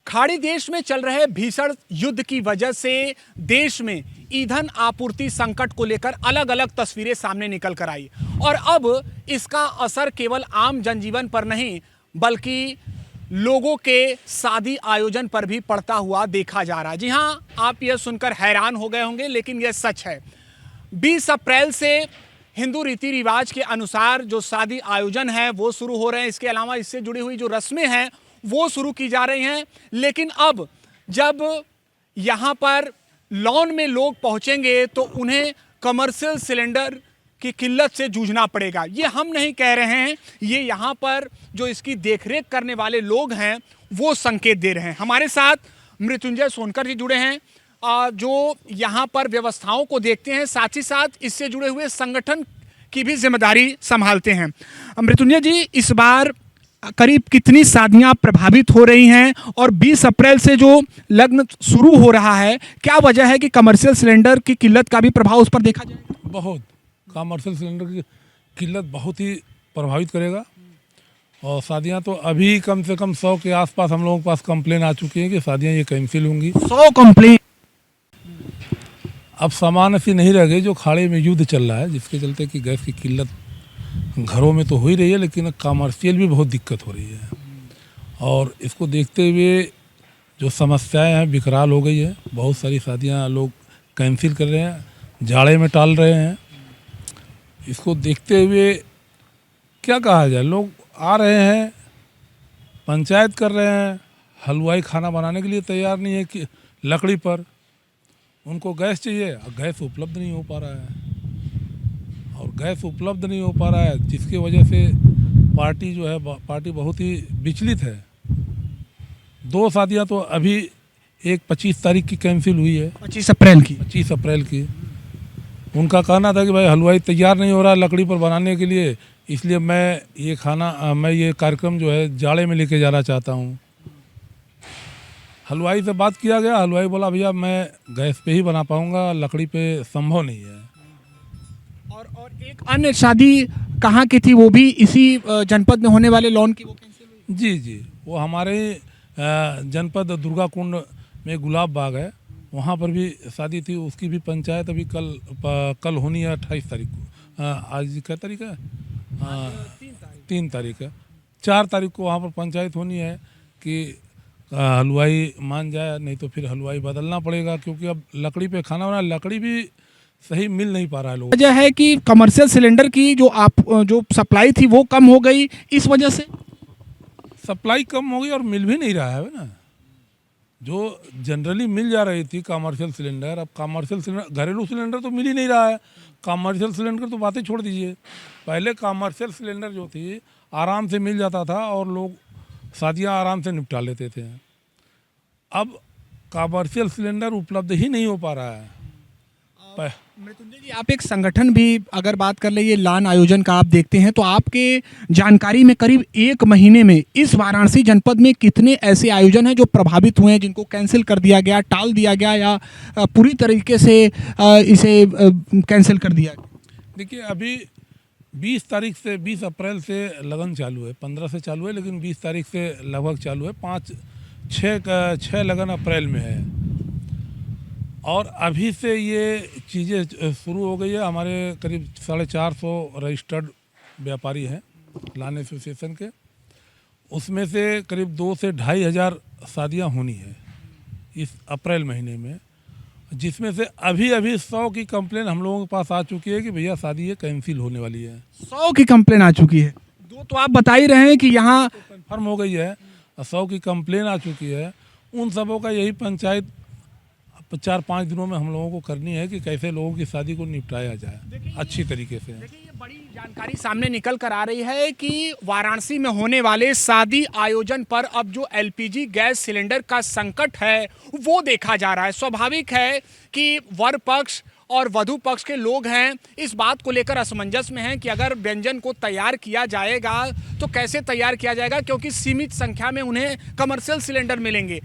खाड़ी देश में चल रहे भीषण युद्ध की वजह से देश में ईंधन आपूर्ति संकट को लेकर अलग अलग तस्वीरें सामने निकल कर आई और अब इसका असर केवल आम जनजीवन पर नहीं बल्कि लोगों के शादी आयोजन पर भी पड़ता हुआ देखा जा रहा है। जी हाँ, आप यह सुनकर हैरान हो गए होंगे, लेकिन यह सच है। 20 अप्रैल से हिंदू रीति रिवाज के अनुसार जो शादी आयोजन है वो शुरू हो रहे हैं। इसके अलावा इससे जुड़ी हुई जो रस्में हैं वो शुरू की जा रही हैं। लेकिन अब जब यहाँ पर लॉन में लोग पहुँचेंगे तो उन्हें कमर्शियल सिलेंडर की किल्लत से जूझना पड़ेगा। ये हम नहीं कह रहे हैं, ये यहाँ पर जो इसकी देखरेख करने वाले लोग हैं वो संकेत दे रहे हैं। हमारे साथ मृत्युंजय सोनकर जी जुड़े हैं जो यहाँ पर व्यवस्थाओं को देखते हैं, साथ ही साथ इससे जुड़े हुए संगठन की भी जिम्मेदारी संभालते हैं। मृत्युंजय जी, इस बार करीब कितनी शादियां प्रभावित हो रही हैं और 20 अप्रैल से जो लग्न शुरू हो रहा है, क्या वजह है कि कमर्शियल सिलेंडर की किल्लत का भी प्रभाव उस पर देखा जाएगा? बहुत कमर्शियल सिलेंडर की किल्लत बहुत ही प्रभावित करेगा। और शादियां तो अभी कम से कम 100 के आसपास हम लोगों के पास कंप्लेन आ चुकी हैं कि शादियां ये कैंसिल होंगी। 100 कंप्लेन। अब सामान्य सी नहीं रह गई। जो खाड़ी में युद्ध चल रहा है जिसके चलते कि गैस की किल्लत घरों में तो हो ही रही है, लेकिन कमर्शियल भी बहुत दिक्कत हो रही है। और इसको देखते हुए जो समस्याएं हैं विकराल हो गई है। बहुत सारी शादियां लोग कैंसिल कर रहे हैं, जाड़े में टाल रहे हैं। इसको देखते हुए क्या कहा जाए, लोग आ रहे हैं, पंचायत कर रहे हैं, हलवाई खाना बनाने के लिए तैयार नहीं है कि लकड़ी पर उनको गैस चाहिए और गैस उपलब्ध नहीं हो पा रहा है। और गैस उपलब्ध नहीं हो पा रहा है जिसकी वजह से पार्टी जो है पार्टी बहुत ही विचलित है। 2 शादियां तो अभी एक 25 तारीख की कैंसिल हुई है, 25 अप्रैल की। 25 अप्रैल की। उनका कहना था कि भाई हलवाई तैयार नहीं हो रहा है लकड़ी पर बनाने के लिए, इसलिए मैं ये कार्यक्रम जो है जाड़े में लेके जाना चाहता हूँ। हलवाई से बात किया गया, हलवाई बोला भैया मैं गैस पे ही बना पाऊँगा, लकड़ी पे संभव नहीं है। और एक अन्य शादी कहाँ की थी, वो भी इसी जनपद में होने वाले लॉन की वो कैंसिल हुई? जी, वो हमारे जनपद दुर्गा कुंड में गुलाब बाग है, वहाँ पर भी शादी थी। उसकी भी पंचायत अभी कल होनी है 28 तारीख को। आज क्या तारीख है? 3 तारीख है। 4 तारीख को वहाँ पर पंचायत होनी है कि हलवाई मान जाए, नहीं तो फिर हलवाई बदलना पड़ेगा, क्योंकि अब लकड़ी पे खाना बना, लकड़ी भी सही मिल नहीं पा रहा है लोगों को। वजह है कि कमर्शियल सिलेंडर की जो सप्लाई थी वो कम हो गई, इस वजह से सप्लाई कम हो गई और मिल भी नहीं रहा है ना। जो जनरली मिल जा रही थी कमर्शियल सिलेंडर, अब कमर्शियल सिलेंडर, घरेलू सिलेंडर तो मिल ही नहीं रहा है। कमर्शियल सिलेंडर तो बातें छोड़ दीजिए। पहले कमर्शियल सिलेंडर जो थी आराम से मिल जाता था और लोग शादियां आराम से निपटा लेते थे। अब कमर्शियल सिलेंडर उपलब्ध ही नहीं हो पा रहा है। मृत्युंजय जी, आप एक संगठन भी अगर बात कर ले, ये लान आयोजन का आप देखते हैं, तो आपके जानकारी में करीब 1 महीने में इस वाराणसी जनपद में कितने ऐसे आयोजन हैं जो प्रभावित हुए हैं, जिनको कैंसिल कर दिया गया, टाल दिया गया या पूरी तरीके से इसे कैंसिल कर दिया गया? देखिए, अभी 20 अप्रैल से लगन चालू है, 15 से चालू है, लेकिन 20 तारीख से लगभग चालू है। 5-6 लगन अप्रैल में है। और अभी से ये चीज़ें शुरू हो गई है। हमारे करीब 450 रजिस्टर्ड व्यापारी हैं लान एसोसिएशन के, उसमें से करीब 2 से 2,500 शादियां होनी है इस अप्रैल महीने में, जिसमें से अभी 100 की कंप्लेन हम लोगों के पास आ चुकी है कि भैया शादी ये कैंसिल होने वाली है। 100 की कंप्लेन आ चुकी है? 2 तो आप बता ही रहे हैं कि यहाँ कन्फर्म हो गई है, 100 की कंप्लेन आ चुकी है। उन सबों का यही पंचायत 4-5 दिनों में हम लोगों को करनी है कि कैसे लोगों की शादी को निपटाया जाए अच्छी तरीके से। देखिए, ये बड़ी जानकारी सामने निकल कर आ रही है कि वाराणसी में होने वाले शादी आयोजन पर अब जो एलपीजी गैस सिलेंडर का संकट है वो देखा जा रहा है। स्वाभाविक है कि वर पक्ष और वधु पक्ष के लोग हैं इस बात को लेकर असमंजस में हैं कि अगर व्यंजन को तैयार किया जाएगा तो कैसे तैयार किया जाएगा, क्योंकि सीमित संख्या में उन्हें कमर्शियल सिलेंडर मिलेंगे।